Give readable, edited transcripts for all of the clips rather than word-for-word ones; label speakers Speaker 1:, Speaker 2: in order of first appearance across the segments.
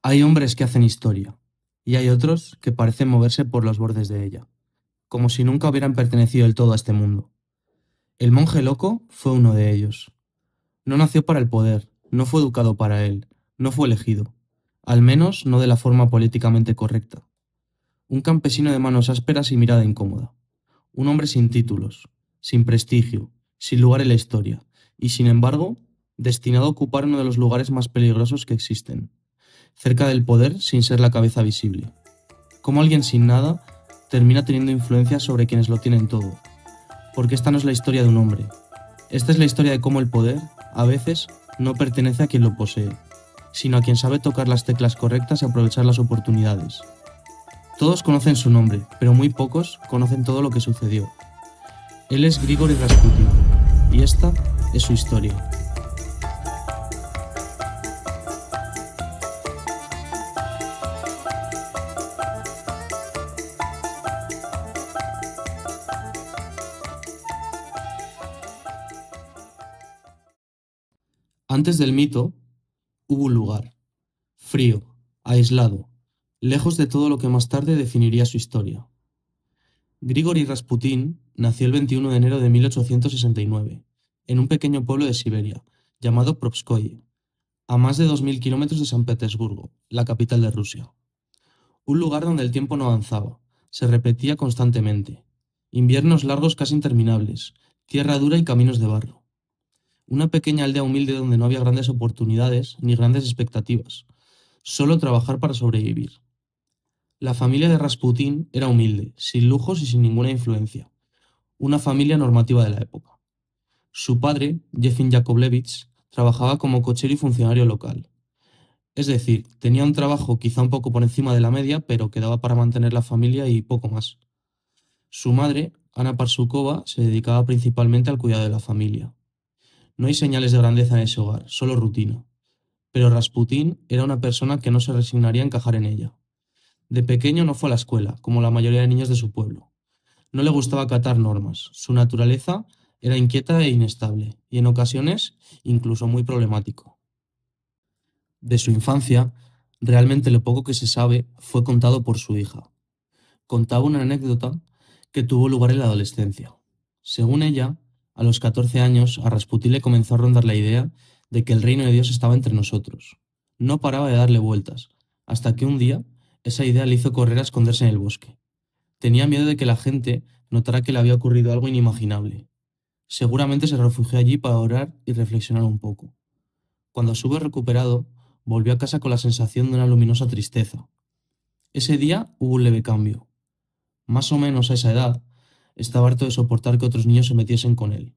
Speaker 1: Hay hombres que hacen historia, y hay otros que parecen moverse por los bordes de ella, como si nunca hubieran pertenecido del todo a este mundo. El monje loco fue uno de ellos. No nació para el poder, no fue educado para él, no fue elegido, al menos no de la forma políticamente correcta. Un campesino de manos ásperas y mirada incómoda. Un hombre sin títulos, sin prestigio, sin lugar en la historia, y sin embargo, destinado a ocupar uno de los lugares más peligrosos que existen, cerca del poder sin ser la cabeza visible. Como alguien sin nada termina teniendo influencia sobre quienes lo tienen todo. Porque esta no es la historia de un hombre. Esta es la historia de cómo el poder, a veces, no pertenece a quien lo posee, sino a quien sabe tocar las teclas correctas y aprovechar las oportunidades. Todos conocen su nombre, pero muy pocos conocen todo lo que sucedió. Él es Grigori Rasputin, y esta es su historia. Antes del mito, hubo un lugar, frío, aislado, lejos de todo lo que más tarde definiría su historia. Grigori Rasputin nació el 21 de enero de 1869, en un pequeño pueblo de Siberia, llamado Propskoye, a más de 2000 kilómetros de San Petersburgo, la capital de Rusia. Un lugar donde el tiempo no avanzaba, se repetía constantemente. Inviernos largos casi interminables, tierra dura y caminos de barro. Una pequeña aldea humilde donde no había grandes oportunidades ni grandes expectativas, solo trabajar para sobrevivir. La familia de Rasputin era humilde, sin lujos y sin ninguna influencia. Una familia normativa de la época. Su padre, Yefim Yakovlevich, trabajaba como cochero y funcionario local. Es decir, tenía un trabajo quizá un poco por encima de la media, pero que daba para mantener la familia y poco más. Su madre, Ana Parsukova, se dedicaba principalmente al cuidado de la familia. No hay señales de grandeza en ese hogar, solo rutina. Pero Rasputin era una persona que no se resignaría a encajar en ella. De pequeño no fue a la escuela, como la mayoría de niños de su pueblo. No le gustaba acatar normas. Su naturaleza era inquieta e inestable, y en ocasiones incluso muy problemático. De su infancia, realmente lo poco que se sabe fue contado por su hija. Contaba una anécdota que tuvo lugar en la adolescencia. Según ella, a los 14 años, a Rasputín le comenzó a rondar la idea de que el reino de Dios estaba entre nosotros. No paraba de darle vueltas, hasta que un día esa idea le hizo correr a esconderse en el bosque. Tenía miedo de que la gente notara que le había ocurrido algo inimaginable. Seguramente se refugió allí para orar y reflexionar un poco. Cuando se hubo recuperado, volvió a casa con la sensación de una luminosa tristeza. Ese día hubo un leve cambio. Más o menos a esa edad, estaba harto de soportar que otros niños se metiesen con él.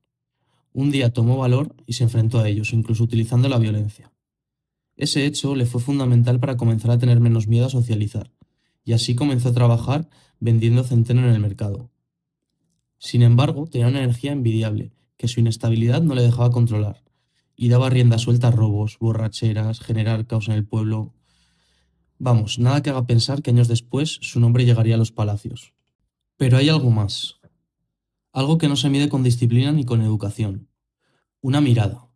Speaker 1: Un día tomó valor y se enfrentó a ellos, incluso utilizando la violencia. Ese hecho le fue fundamental para comenzar a tener menos miedo a socializar, y así comenzó a trabajar vendiendo centeno en el mercado. Sin embargo, tenía una energía envidiable, que su inestabilidad no le dejaba controlar, y daba rienda suelta a robos, borracheras, generar caos en el pueblo. Vamos, nada que haga pensar que años después su nombre llegaría a los palacios. Pero hay algo más, algo que no se mide con disciplina ni con educación. Una mirada,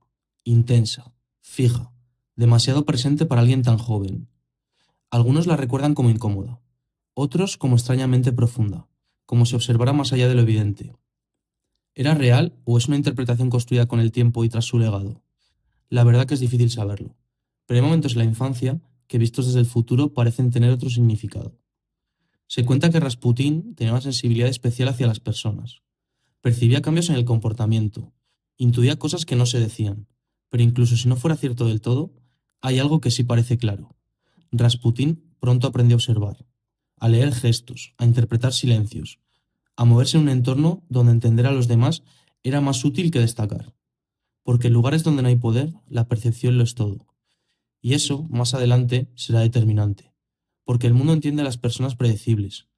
Speaker 1: intensa, fija, demasiado presente para alguien tan joven. Algunos la recuerdan como incómoda, otros como extrañamente profunda, como si observara más allá de lo evidente. ¿Era real o es una interpretación construida con el tiempo y tras su legado? La verdad que es difícil saberlo, pero hay momentos en la infancia que vistos desde el futuro parecen tener otro significado. Se cuenta que Rasputín tenía una sensibilidad especial hacia las personas. Percibía cambios en el comportamiento, intuía cosas que no se decían, pero incluso si no fuera cierto del todo, hay algo que sí parece claro. Rasputín pronto aprendió a observar, a leer gestos, a interpretar silencios, a moverse en un entorno donde entender a los demás era más útil que destacar, porque en lugares donde no hay poder, la percepción lo es todo. Y eso, más adelante, será determinante, porque el mundo entiende a las personas predecibles,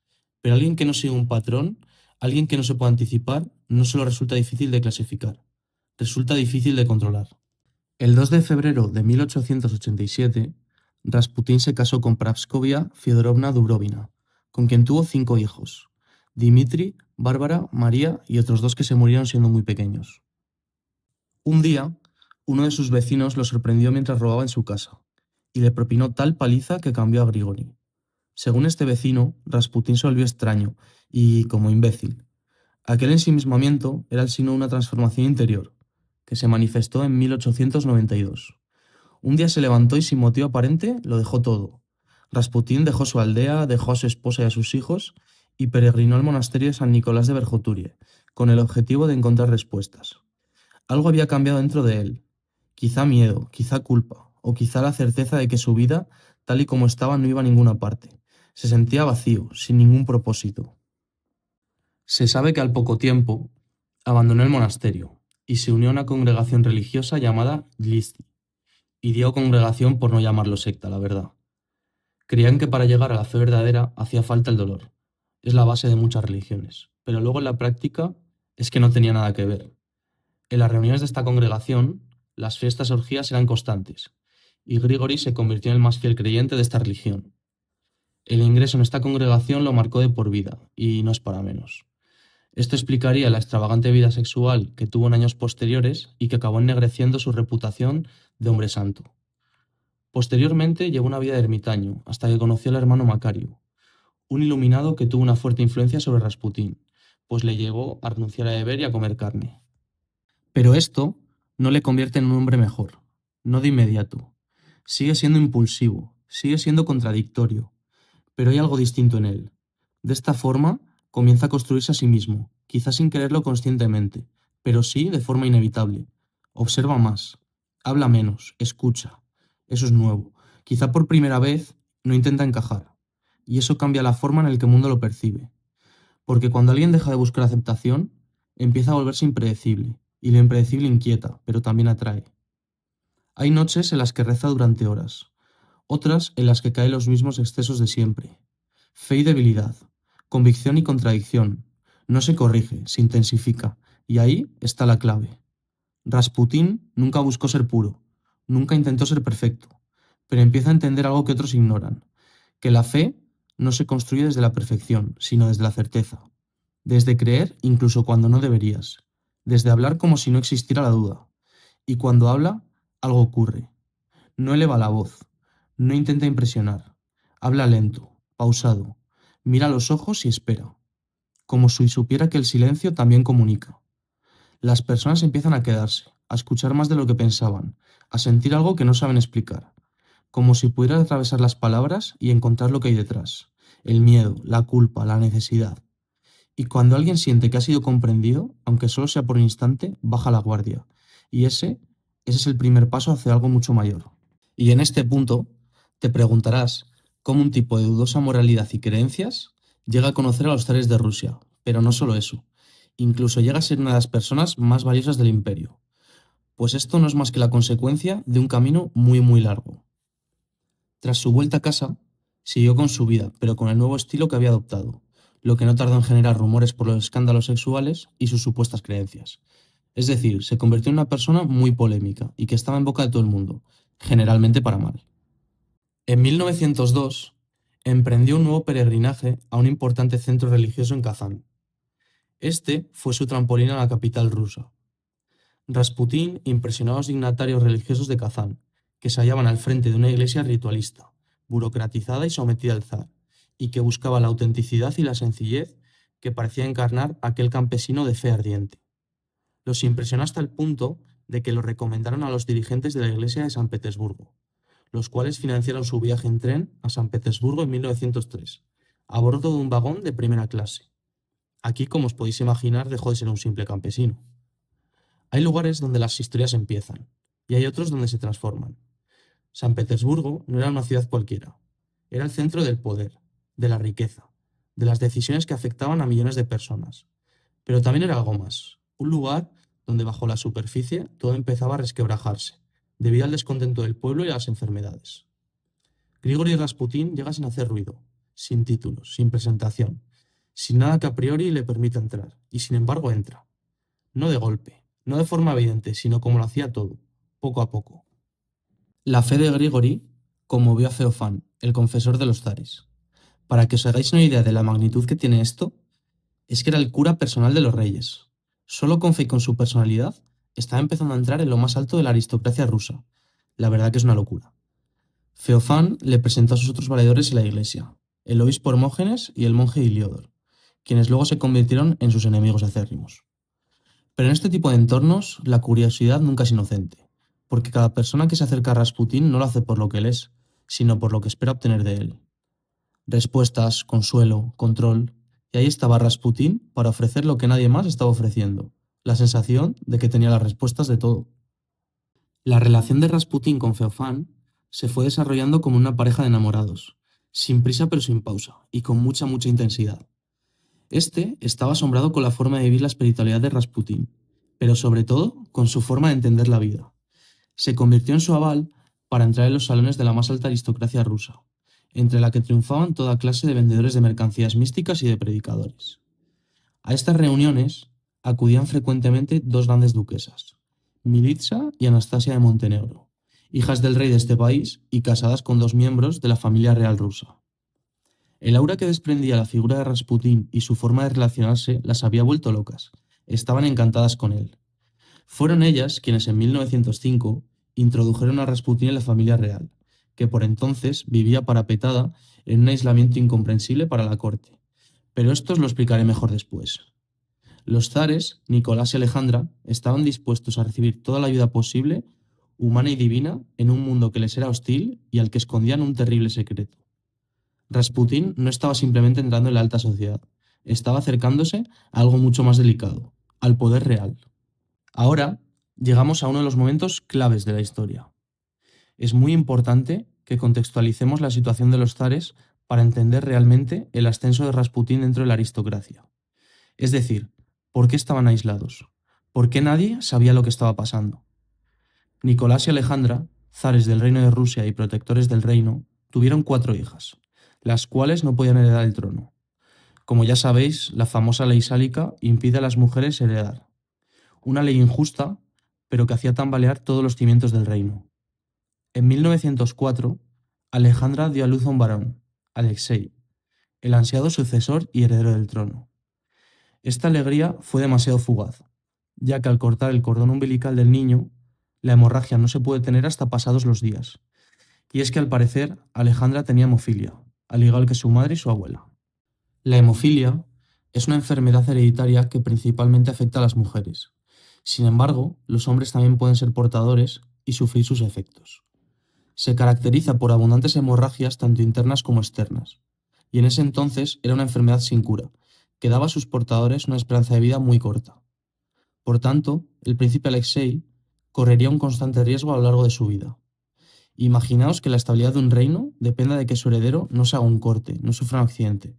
Speaker 1: pero alguien que no sigue un patrón, alguien que no se puede anticipar, no solo resulta difícil de clasificar, resulta difícil de controlar. El 2 de febrero de 1887, Rasputín se casó con Praskovia Fyodorovna Dubrovina, con quien tuvo 5 hijos, Dmitri, Bárbara, María y otros 2 que se murieron siendo muy pequeños. Un día, uno de sus vecinos lo sorprendió mientras robaba en su casa, y le propinó tal paliza que cambió a Grigori. Según este vecino, Rasputín se volvió extraño y como imbécil. Aquel ensimismamiento era el signo de una transformación interior, que se manifestó en 1892. Un día se levantó y sin motivo aparente lo dejó todo. Rasputín dejó su aldea, dejó a su esposa y a sus hijos y peregrinó al monasterio de San Nicolás de Verjoturie, con el objetivo de encontrar respuestas. Algo había cambiado dentro de él. Quizá miedo, quizá culpa, o quizá la certeza de que su vida, tal y como estaba, no iba a ninguna parte. Se sentía vacío, sin ningún propósito. Se sabe que al poco tiempo abandonó el monasterio y se unió a una congregación religiosa llamada Glisti. Y digo congregación por no llamarlo secta, la verdad. Creían que para llegar a la fe verdadera hacía falta el dolor. Es la base de muchas religiones. Pero luego en la práctica es que no tenía nada que ver. En las reuniones de esta congregación, las fiestas y orgías eran constantes, y Grigori se convirtió en el más fiel creyente de esta religión. El ingreso en esta congregación lo marcó de por vida, y no es para menos. Esto explicaría la extravagante vida sexual que tuvo en años posteriores y que acabó ennegreciendo su reputación de hombre santo. Posteriormente llevó una vida de ermitaño, hasta que conoció al hermano Macario, un iluminado que tuvo una fuerte influencia sobre Rasputín, pues le llevó a renunciar a beber y a comer carne. Pero esto no le convierte en un hombre mejor, no de inmediato. Sigue siendo impulsivo, sigue siendo contradictorio, pero hay algo distinto en él. De esta forma, comienza a construirse a sí mismo, quizás sin quererlo conscientemente, pero sí de forma inevitable. Observa más, habla menos, escucha. Eso es nuevo. Quizá por primera vez no intenta encajar, y eso cambia la forma en la que el mundo lo percibe. Porque cuando alguien deja de buscar aceptación, empieza a volverse impredecible, y lo impredecible inquieta, pero también atrae. Hay noches en las que reza durante horas, otras en las que caen los mismos excesos de siempre. Fe y debilidad, convicción y contradicción. No se corrige, se intensifica, y ahí está la clave. Rasputín nunca buscó ser puro, nunca intentó ser perfecto, pero empieza a entender algo que otros ignoran, que la fe no se construye desde la perfección, sino desde la certeza. Desde creer incluso cuando no deberías, desde hablar como si no existiera la duda. Y cuando habla, algo ocurre. No eleva la voz, no intenta impresionar. Habla lento, pausado, mira a los ojos y espera, como si supiera que el silencio también comunica. Las personas empiezan a quedarse, a escuchar más de lo que pensaban, a sentir algo que no saben explicar, como si pudieran atravesar las palabras y encontrar lo que hay detrás, el miedo, la culpa, la necesidad. Y cuando alguien siente que ha sido comprendido, aunque solo sea por un instante, baja la guardia. Y ese es el primer paso hacia algo mucho mayor. Y en este punto te preguntarás cómo un tipo de dudosa moralidad y creencias llega a conocer a los zares de Rusia. Pero no solo eso, incluso llega a ser una de las personas más valiosas del imperio. Pues esto no es más que la consecuencia de un camino muy muy largo. Tras su vuelta a casa, siguió con su vida, pero con el nuevo estilo que había adoptado, lo que no tardó en generar rumores por los escándalos sexuales y sus supuestas creencias. Es decir, se convirtió en una persona muy polémica y que estaba en boca de todo el mundo, generalmente para mal. En 1902, emprendió un nuevo peregrinaje a un importante centro religioso en Kazán. Este fue su trampolín a la capital rusa. Rasputín impresionó a los dignatarios religiosos de Kazán, que se hallaban al frente de una iglesia ritualista, burocratizada y sometida al zar, y que buscaba la autenticidad y la sencillez que parecía encarnar aquel campesino de fe ardiente. Los impresionó hasta el punto de que lo recomendaron a los dirigentes de la iglesia de San Petersburgo, los cuales financiaron su viaje en tren a San Petersburgo en 1903, a bordo de un vagón de primera clase. Aquí, como os podéis imaginar, dejó de ser un simple campesino. Hay lugares donde las historias empiezan, y hay otros donde se transforman. San Petersburgo no era una ciudad cualquiera, era el centro del poder, de la riqueza, de las decisiones que afectaban a millones de personas. Pero también era algo más, un lugar donde bajo la superficie todo empezaba a resquebrajarse, debido al descontento del pueblo y a las enfermedades. Grigori Rasputín llega sin hacer ruido, sin títulos, sin presentación, sin nada que a priori le permita entrar, y sin embargo entra. No de golpe, no de forma evidente, sino como lo hacía todo, poco a poco. La fe de Grigori conmovió a Feofán, el confesor de los zares. Para que os hagáis una idea de la magnitud que tiene esto, es que era el cura personal de los reyes. Solo con fe y con su personalidad estaba empezando a entrar en lo más alto de la aristocracia rusa. La verdad que es una locura. Feofán le presentó a sus otros valedores en la iglesia, el obispo Hermógenes y el monje Iliodor, quienes luego se convirtieron en sus enemigos acérrimos. Pero en este tipo de entornos, la curiosidad nunca es inocente, porque cada persona que se acerca a Rasputín no lo hace por lo que él es, sino por lo que espera obtener de él. Respuestas, consuelo, control, y ahí estaba Rasputín para ofrecer lo que nadie más estaba ofreciendo, la sensación de que tenía las respuestas de todo. La relación de Rasputín con Feofán se fue desarrollando como una pareja de enamorados, sin prisa pero sin pausa, y con mucha intensidad. Este estaba asombrado con la forma de vivir la espiritualidad de Rasputín, pero sobre todo con su forma de entender la vida. Se convirtió en su aval para entrar en los salones de la más alta aristocracia rusa, entre la que triunfaban toda clase de vendedores de mercancías místicas y de predicadores. A estas reuniones acudían frecuentemente dos grandes duquesas, Militsa y Anastasia de Montenegro, hijas del rey de este país y casadas con dos miembros de la familia real rusa. El aura que desprendía la figura de Rasputín y su forma de relacionarse las había vuelto locas. Estaban encantadas con él. Fueron ellas quienes en 1905 introdujeron a Rasputín en la familia real, que por entonces vivía parapetada en un aislamiento incomprensible para la corte. Pero esto os lo explicaré mejor después. Los zares, Nicolás y Alejandra, estaban dispuestos a recibir toda la ayuda posible, humana y divina, en un mundo que les era hostil y al que escondían un terrible secreto. Rasputín no estaba simplemente entrando en la alta sociedad, estaba acercándose a algo mucho más delicado, al poder real. Ahora llegamos a uno de los momentos claves de la historia. Es muy importante que contextualicemos la situación de los zares para entender realmente el ascenso de Rasputín dentro de la aristocracia. Es decir, ¿por qué estaban aislados? ¿Por qué nadie sabía lo que estaba pasando? Nicolás y Alejandra, zares del reino de Rusia y protectores del reino, tuvieron 4 hijas, las cuales no podían heredar el trono. Como ya sabéis, la famosa ley sálica impide a las mujeres heredar. Una ley injusta, pero que hacía tambalear todos los cimientos del reino. En 1904, Alejandra dio a luz a un varón, Alexei, el ansiado sucesor y heredero del trono. Esta alegría fue demasiado fugaz, ya que al cortar el cordón umbilical del niño, la hemorragia no se puede tener hasta pasados los días. Y es que al parecer Alejandra tenía hemofilia, al igual que su madre y su abuela. La hemofilia es una enfermedad hereditaria que principalmente afecta a las mujeres. Sin embargo, los hombres también pueden ser portadores y sufrir sus efectos. Se caracteriza por abundantes hemorragias tanto internas como externas, y en ese entonces era una enfermedad sin cura, que daba a sus portadores una esperanza de vida muy corta. Por tanto, el príncipe Alexei correría un constante riesgo a lo largo de su vida. Imaginaos que la estabilidad de un reino dependa de que su heredero no se haga un corte, no sufra un accidente,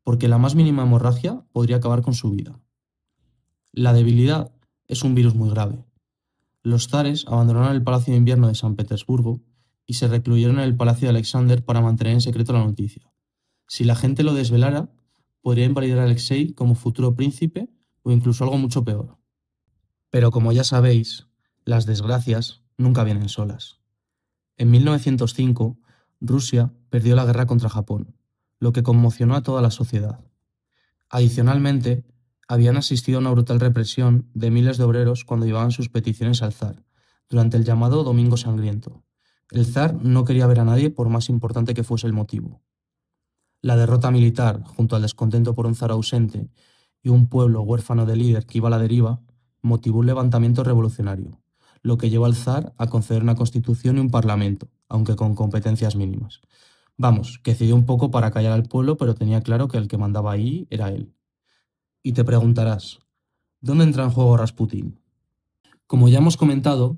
Speaker 1: porque la más mínima hemorragia podría acabar con su vida. La debilidad es un virus muy grave. Los zares abandonaron el Palacio de Invierno de San Petersburgo y se recluyeron en el Palacio de Alexander para mantener en secreto la noticia. Si la gente lo desvelara, podría invalidar a Alexei como futuro príncipe o incluso algo mucho peor. Pero como ya sabéis, las desgracias nunca vienen solas. En 1905, Rusia perdió la guerra contra Japón, lo que conmocionó a toda la sociedad. Adicionalmente, habían asistido a una brutal represión de miles de obreros cuando llevaban sus peticiones al zar, durante el llamado Domingo Sangriento. El zar no quería ver a nadie por más importante que fuese el motivo. La derrota militar, junto al descontento por un zar ausente y un pueblo huérfano de líder que iba a la deriva, motivó un levantamiento revolucionario, lo que llevó al zar a conceder una constitución y un parlamento, aunque con competencias mínimas. Vamos, que cedió un poco para callar al pueblo, pero tenía claro que el que mandaba ahí era él. Y te preguntarás, ¿dónde entra en juego Rasputín? Como ya hemos comentado,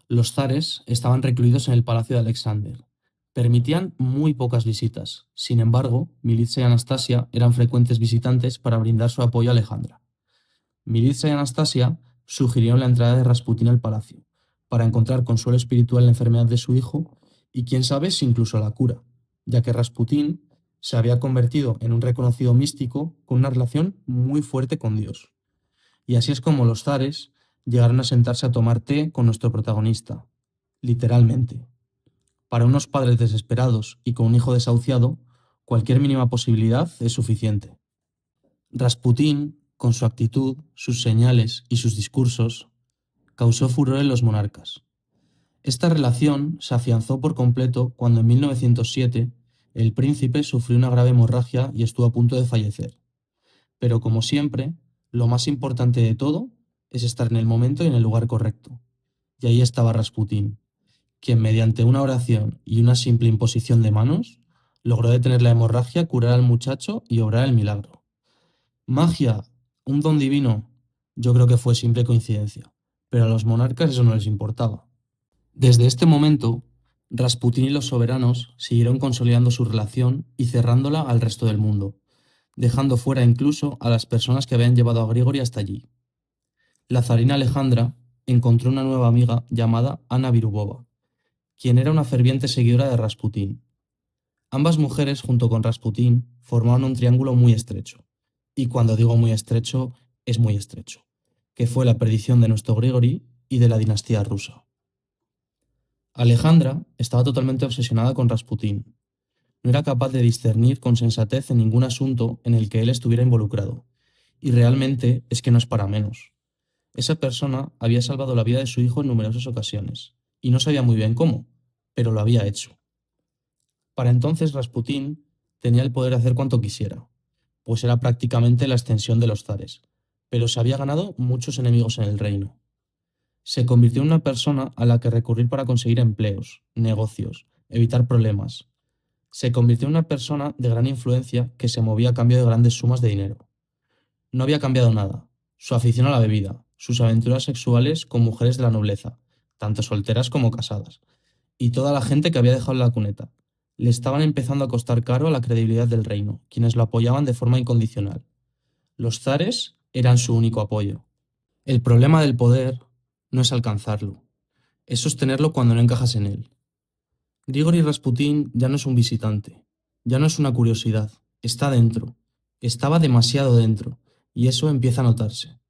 Speaker 1: los zares estaban recluidos en el palacio de Alexander. Permitían muy pocas visitas. Sin embargo, Militsa y Anastasia eran frecuentes visitantes para brindar su apoyo a Alejandra. Militsa y Anastasia sugirieron la entrada de Rasputín al palacio, para encontrar consuelo espiritual en la enfermedad de su hijo y quién sabe si incluso la cura, ya que Rasputín se había convertido en un reconocido místico con una relación muy fuerte con Dios. Y así es como los zares llegaron a sentarse a tomar té con nuestro protagonista, literalmente. Para unos padres desesperados y con un hijo desahuciado, cualquier mínima posibilidad es suficiente. Rasputín, con su actitud, sus señales y sus discursos, causó furor en los monarcas. Esta relación se afianzó por completo cuando en 1907 el príncipe sufrió una grave hemorragia y estuvo a punto de fallecer. Pero como siempre, lo más importante de todo es estar en el momento y en el lugar correcto. Y ahí estaba Rasputín, quien mediante una oración y una simple imposición de manos logró detener la hemorragia, curar al muchacho y obrar el milagro. Magia, un don divino. Yo creo que fue simple coincidencia, pero a los monarcas eso no les importaba. Desde este momento, Rasputín y los soberanos siguieron consolidando su relación y cerrándola al resto del mundo, dejando fuera incluso a las personas que habían llevado a Grigori hasta allí. La zarina Alejandra encontró una nueva amiga llamada Ana Virubova, quien era una ferviente seguidora de Rasputín. Ambas mujeres, junto con Rasputín, formaban un triángulo muy estrecho, y cuando digo muy estrecho, es muy estrecho, que fue la perdición de nuestro Grigori y de la dinastía rusa. Alejandra estaba totalmente obsesionada con Rasputín. No era capaz de discernir con sensatez en ningún asunto en el que él estuviera involucrado, y realmente es que no es para menos. Esa persona había salvado la vida de su hijo en numerosas ocasiones, y no sabía muy bien cómo, pero lo había hecho. Para entonces Rasputín tenía el poder de hacer cuanto quisiera, pues era prácticamente la extensión de los zares, pero se había ganado muchos enemigos en el reino. Se convirtió en una persona a la que recurrir para conseguir empleos, negocios, evitar problemas. Se convirtió en una persona de gran influencia que se movía a cambio de grandes sumas de dinero. No había cambiado nada. Su afición a la bebida, sus aventuras sexuales con mujeres de la nobleza, tanto solteras como casadas, y toda la gente que había dejado la cuneta. Le estaban empezando a costar caro a la credibilidad del reino, quienes lo apoyaban de forma incondicional. Los zares eran su único apoyo. El problema del poder no es alcanzarlo, es sostenerlo cuando no encajas en él. Grigori Rasputín ya no es un visitante, ya no es una curiosidad, está dentro, estaba demasiado dentro, y eso empieza a notarse.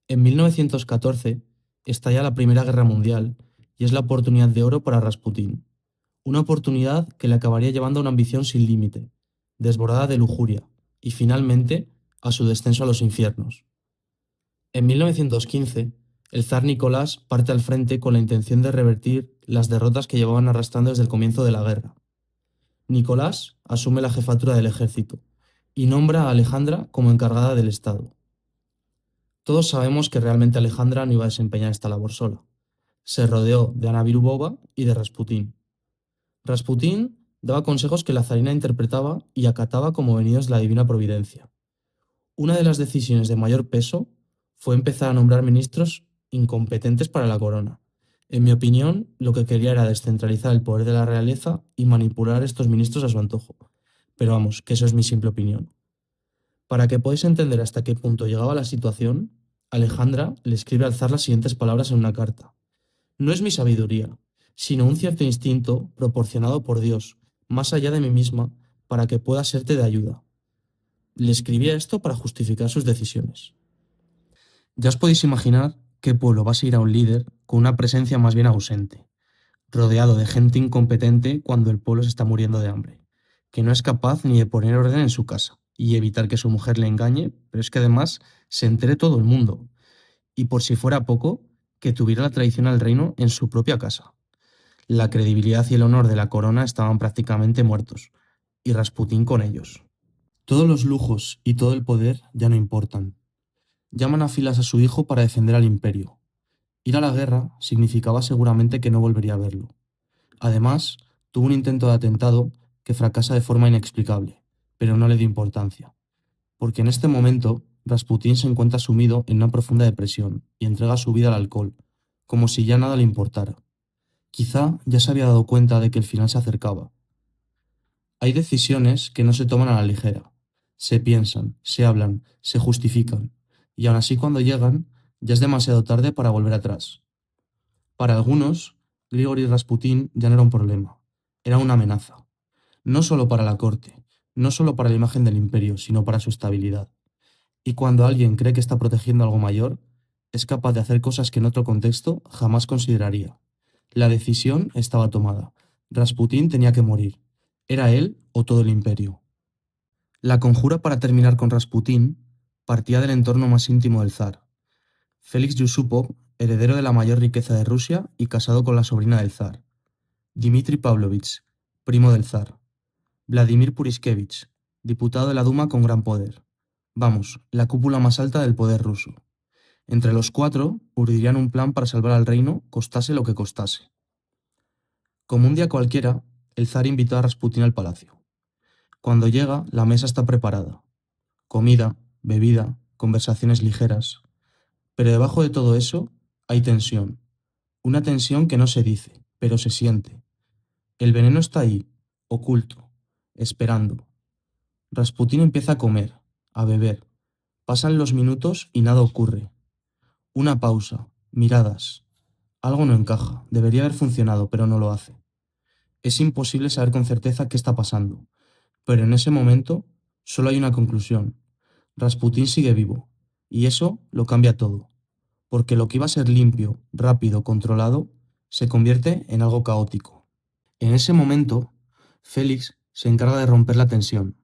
Speaker 1: En 1914 estalla la Primera Guerra Mundial y es la oportunidad de oro para Rasputín, una oportunidad que le acabaría llevando a una ambición sin límite, desbordada de lujuria, y finalmente a su descenso a los infiernos. En 1915, el zar Nicolás parte al frente con la intención de revertir las derrotas que llevaban arrastrando desde el comienzo de la guerra. Nicolás asume la jefatura del ejército y nombra a Alejandra como encargada del Estado. Todos sabemos que realmente Alejandra no iba a desempeñar esta labor sola. Se rodeó de Ana Virubova y de Rasputín. Rasputín daba consejos que la zarina interpretaba y acataba como venidos de la divina providencia. Una de las decisiones de mayor peso fue empezar a nombrar ministros incompetentes para la corona. En mi opinión, lo que quería era descentralizar el poder de la realeza y manipular a estos ministros a su antojo. Pero vamos, que eso es mi simple opinión. Para que podáis entender hasta qué punto llegaba la situación, Alejandra le escribe al zar las siguientes palabras en una carta. No es mi sabiduría, sino un cierto instinto proporcionado por Dios, más allá de mí misma, para que pueda serte de ayuda. Le escribía esto para justificar sus decisiones. Ya os podéis imaginar qué pueblo va a seguir a un líder con una presencia más bien ausente, rodeado de gente incompetente cuando el pueblo se está muriendo de hambre, que no es capaz ni de poner orden en su casa y evitar que su mujer le engañe, pero es que además se entere todo el mundo, y por si fuera poco, que tuviera la traición al reino en su propia casa. La credibilidad y el honor de la corona estaban prácticamente muertos, y Rasputín con ellos. Todos los lujos y todo el poder ya no importan. Llaman a filas a su hijo para defender al imperio. Ir a la guerra significaba seguramente que no volvería a verlo. Además, tuvo un intento de atentado que fracasa de forma inexplicable, pero no le dio importancia, porque en este momento Rasputín se encuentra sumido en una profunda depresión y entrega su vida al alcohol, como si ya nada le importara. Quizá ya se había dado cuenta de que el final se acercaba. Hay decisiones que no se toman a la ligera. Se piensan, se hablan, se justifican, y aun así cuando llegan, ya es demasiado tarde para volver atrás. Para algunos, Grigori Rasputín ya no era un problema, era una amenaza. No solo para la corte, no solo para la imagen del imperio, sino para su estabilidad. Y cuando alguien cree que está protegiendo algo mayor, es capaz de hacer cosas que en otro contexto jamás consideraría. La decisión estaba tomada. Rasputín tenía que morir. Era él o todo el imperio. La conjura para terminar con Rasputín partía del entorno más íntimo del zar. Félix Yusupov heredero de la mayor riqueza de Rusia y casado con la sobrina del zar. Dmitri Pavlovich, primo del zar. Vladimir Puriskevich, diputado de la Duma con gran poder. Vamos, la cúpula más alta del poder ruso. Entre los cuatro urdirían un plan para salvar al reino, costase lo que costase. Como un día cualquiera, el zar invitó a Rasputín al palacio. Cuando llega, la mesa está preparada. Comida, bebida, conversaciones ligeras. Pero debajo de todo eso hay tensión. Una tensión que no se dice, pero se siente. El veneno está ahí, oculto, esperando. Rasputín empieza a comer, a beber. Pasan los minutos y nada ocurre. Una pausa, miradas. Algo no encaja, debería haber funcionado, pero no lo hace. Es imposible saber con certeza qué está pasando, pero en ese momento solo hay una conclusión. Rasputín sigue vivo, y eso lo cambia todo, porque lo que iba a ser limpio, rápido, controlado, se convierte en algo caótico. En ese momento, Félix se encarga de romper la tensión.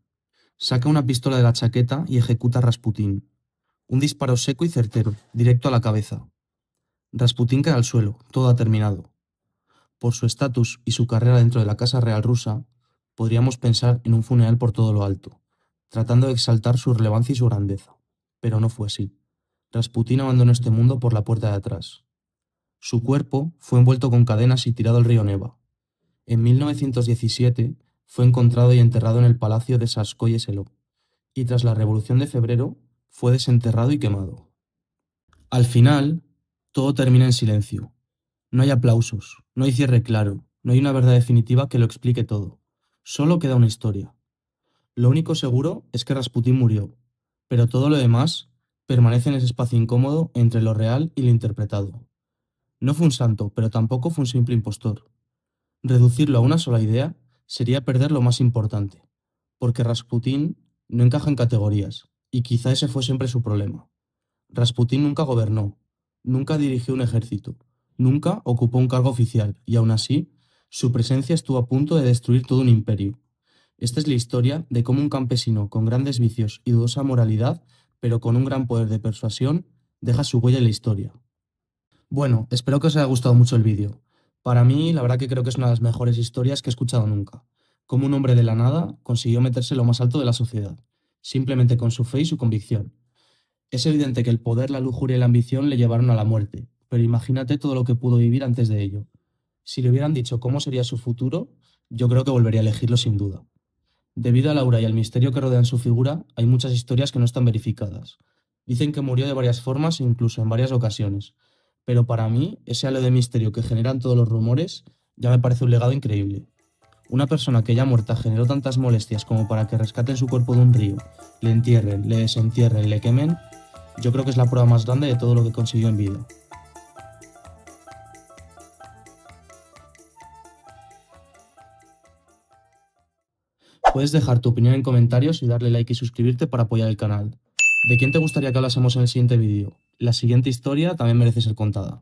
Speaker 1: Saca una pistola de la chaqueta y ejecuta a Rasputín. Un disparo seco y certero, directo a la cabeza. Rasputín cae al suelo, todo ha terminado. Por su estatus y su carrera dentro de la Casa Real rusa, podríamos pensar en un funeral por todo lo alto, tratando de exaltar su relevancia y su grandeza. Pero no fue así. Rasputín abandonó este mundo por la puerta de atrás. Su cuerpo fue envuelto con cadenas y tirado al río Neva. En 1917 fue encontrado y enterrado en el palacio de Sarskoye Selo, y tras la Revolución de Febrero fue desenterrado y quemado. Al final, todo termina en silencio. No hay aplausos, no hay cierre claro, no hay una verdad definitiva que lo explique todo. Solo queda una historia. Lo único seguro es que Rasputín murió, pero todo lo demás permanece en ese espacio incómodo entre lo real y lo interpretado. No fue un santo, pero tampoco fue un simple impostor. Reducirlo a una sola idea sería perder lo más importante, porque Rasputín no encaja en categorías, y quizá ese fue siempre su problema. Rasputín nunca gobernó, nunca dirigió un ejército, nunca ocupó un cargo oficial, y aún así, su presencia estuvo a punto de destruir todo un imperio. Esta es la historia de cómo un campesino con grandes vicios y dudosa moralidad, pero con un gran poder de persuasión, deja su huella en la historia. Bueno, espero que os haya gustado mucho el vídeo. Para mí, la verdad que creo que es una de las mejores historias que he escuchado nunca. Cómo un hombre de la nada consiguió meterse en lo más alto de la sociedad, simplemente con su fe y su convicción. Es evidente que el poder, la lujuria y la ambición le llevaron a la muerte, pero imagínate todo lo que pudo vivir antes de ello. Si le hubieran dicho cómo sería su futuro, yo creo que volvería a elegirlo sin duda. Debido a Laura y al misterio que rodean su figura, hay muchas historias que no están verificadas. Dicen que murió de varias formas e incluso en varias ocasiones, pero para mí, ese halo de misterio que generan todos los rumores ya me parece un legado increíble. Una persona que ya muerta generó tantas molestias como para que rescaten su cuerpo de un río, le entierren, le desentierren, le quemen, yo creo que es la prueba más grande de todo lo que consiguió en vida. Puedes dejar tu opinión en comentarios y darle like y suscribirte para apoyar el canal. ¿De quién te gustaría que hablásemos en el siguiente vídeo? La siguiente historia también merece ser contada.